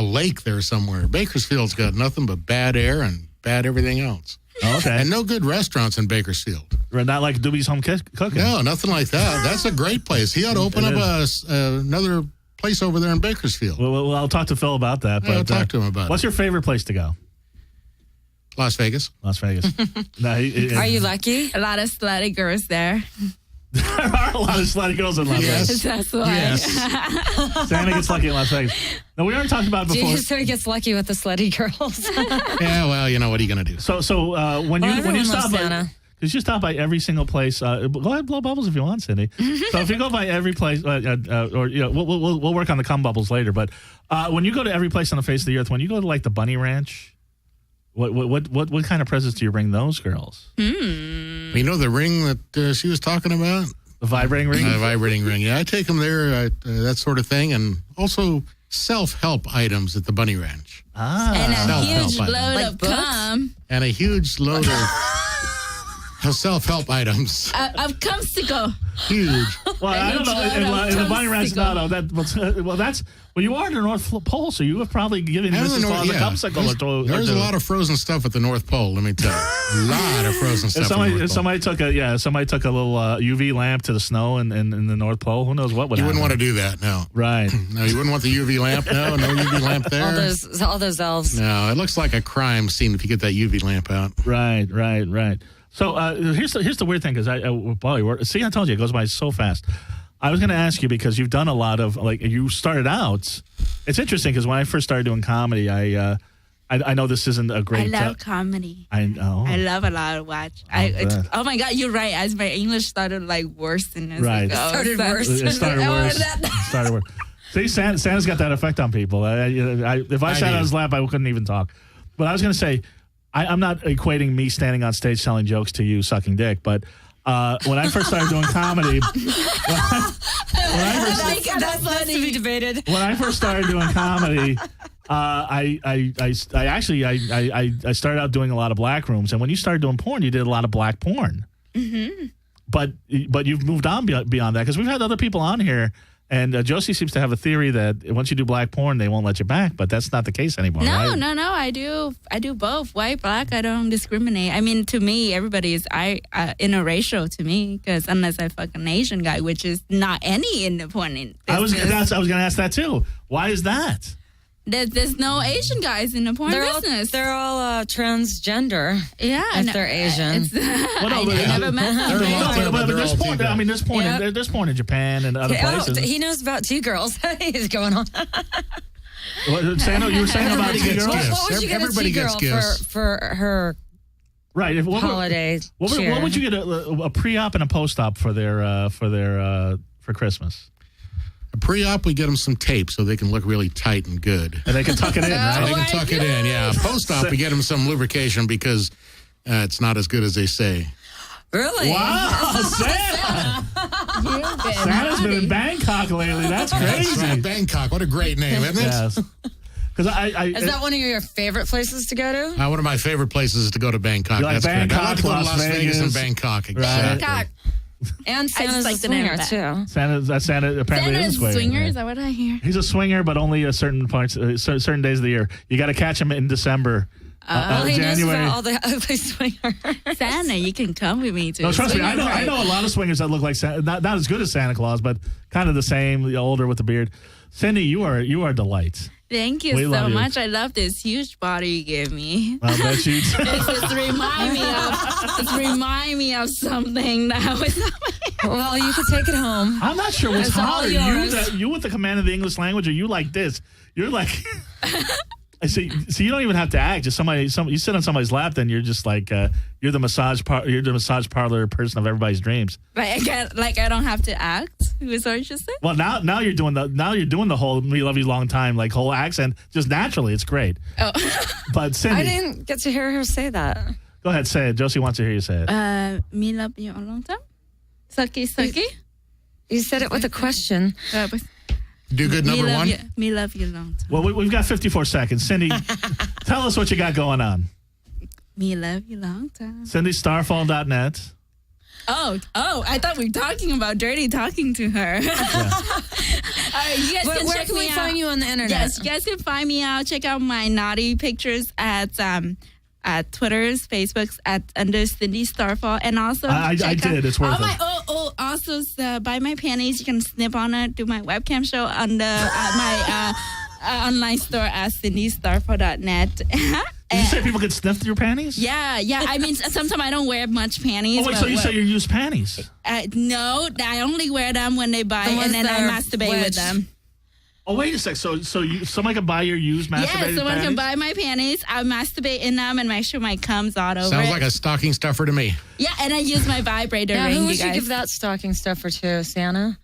lake there somewhere. Bakersfield's got nothing but bad air and bad everything else. Okay. And no good restaurants in Bakersfield. Not like Doobie's Home Cooking. No, nothing like that. That's a great place. He ought to open up another place over there in Bakersfield. Well, I'll talk to Phil about that. I'll talk to him about it. What's your favorite place to go? Las Vegas. No, Are you lucky? A lot of slutty girls there. There are a lot of slutty girls in Las Vegas. That's why. Yes. Santa gets lucky in Las Vegas. No, we already talked about it before. So he gets lucky with the slutty girls. Yeah, well, what are you going to do? So when you stop by, because you stop by every single place. Go ahead, blow bubbles if you want, Cindy. So if you go by every place, we'll work on the cum bubbles later. But when you go to every place on the face of the earth, when you go to like the Bunny Ranch, what kind of presents do you bring those girls? You know the ring that she was talking about? The vibrating ring? The vibrating ring. Yeah, I take them there, that sort of thing. And also self-help items at the Bunny Ranch. And a huge load of cum. And a huge load of self-help items. Of cumsicle. Huge. Well, I don't know. In the Bunny Ranch, that's... Well, you are in the North Pole, so you have probably given Mrs. Claus a cumsicle. There's a lot of frozen stuff at the North Pole, let me tell you. A lot of frozen stuff somebody took a little UV lamp to the snow in the North Pole. Who knows what would happen? You wouldn't want to do that, no. Right. No, you wouldn't want the UV lamp, no UV lamp there. All those elves. No, it looks like a crime scene if you get that UV lamp out. Right. So here's the weird thing, because I told you, it goes by so fast. I was going to ask you, because you've done a lot of, like, you started out. It's interesting, because when I first started doing comedy, I know this isn't a great... I love comedy. I know. I love a lot of watch. Oh my God, you're right. As my English started like worse than as right. it started worse. Started worse. See, Santa's got that effect on people. If I sat on his lap, I couldn't even talk. But I was going to say, I'm not equating me standing on stage telling jokes to you sucking dick, but... when I first started doing comedy, that's to be debated. When I first started doing comedy, I started out doing a lot of black rooms, and when you started doing porn, you did a lot of black porn. Mm-hmm. But you've moved on beyond that, because we've had other people on here. And Josie seems to have a theory that once you do black porn, they won't let you back, but that's not the case anymore. No, right? no. I do both. White, black. I don't discriminate. I mean, to me, everybody is interracial to me, because unless I fuck an Asian guy, which is not any in the porn business. I was going to ask that too. Why is that? There's no Asian guys in the porn business. They're all transgender. Yeah, if they're Asian. I never met them. But there's porn in Japan and other places. He knows about two girls. He's going on. Santa, you were saying about two girls? What would you get Everybody gets gifts for her? Right. Holiday. What would you get a pre-op and a post-op for Christmas? A pre-op, we get them some tape so they can look really tight and good. And they can tuck it in, right? They can tuck it in, yeah. Post-op, we get them some lubrication because it's not as good as they say. Really? Wow, Santa! Santa's been in Bangkok lately. That's crazy. That's right, Bangkok. What a great name, isn't it? Yes. Is that one of your favorite places to go to? One of my favorite places is to go to Bangkok. Like That's Bangkok, I like to go to Las Vegas and Bangkok. Exactly. Bangkok. And Santa's a swinger, too. Santa apparently is a swinger. Is that what I hear? He's a swinger, but only a certain certain days of the year. You got to catch him in December. He January. knows about all the ugly swingers. Santa, you can come with me, too. No, trust me, I know a lot of swingers that look like Santa. Not as good as Santa Claus, but kind of the same, the older with the beard. Cindy, you are a delight. Thank you so much. I love this huge body you gave me. I bet you do. It's remind me of something that was. Well, you could take it home. I'm not sure what's harder. You with the command of the English language, or you like this? You're like. So you don't even have to act. Just you sit on somebody's lap, then you're just like you're the massage parlor person of everybody's dreams. Right? I don't have to act. Was what you said? Well, now you're doing the whole "We love you long time" like whole accent just naturally. It's great. Oh, but Cindy, I didn't get to hear her say that. Go ahead, say it. Josie wants to hear you say it. Me love you a long time. Sucky. You said it with a question. Do good number one. Me love you long time. Well, we've got 54 seconds. Cindy, tell us what you got going on. Me love you long time. CindyStarfall.net. Oh! I thought we were talking about dirty talking to her. Yeah. All right, you guys can where check can we find you on the internet? Yes, you guys can find me out. Check out my naughty pictures at Twitter's, Facebook's under Cindy Starfall, and also I did. It's worth it. Also buy my panties. You can snip on it. Do my webcam show on the my online store at CindyStarfall.net. Did you say people can sniff your panties? Yeah. I mean, sometimes I don't wear much panties. Oh, wait, so you say you use panties? No, I only wear them when they buy, and then I masturbate with them. Oh, wait a sec. So somebody can buy your used masturbated panties? Yeah, someone can buy my panties. I masturbate in them and make sure my cum's all over Sounds like a stocking stuffer to me. Yeah, and I use my vibrator ring, who you would guys. you give that stocking stuffer to, Santa?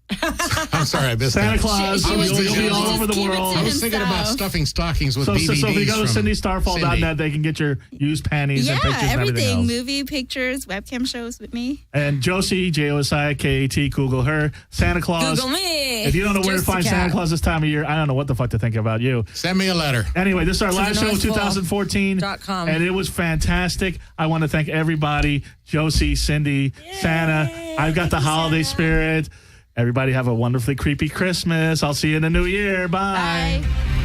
I'm sorry, I missed Santa that. Claus. You'll be all over the world. I was thinking about stuffing stockings with so DVDs. So if you go to from CindyStarfall.net, they can get your used panties and pictures and everything else. Movie, pictures, webcam shows with me. And Josie, Josikat, Google her. Santa Claus. Google me. If you don't know where to find Santa Claus this time of year, I don't know what the fuck to think about you. Send me a letter. Anyway, this is our last show of 2014. .com. And it was fantastic. I want to thank everybody. Josie, Cindy, Santa. I've got the holiday spirit. Everybody have a wonderfully creepy Christmas. I'll see you in the new year. Bye. Bye.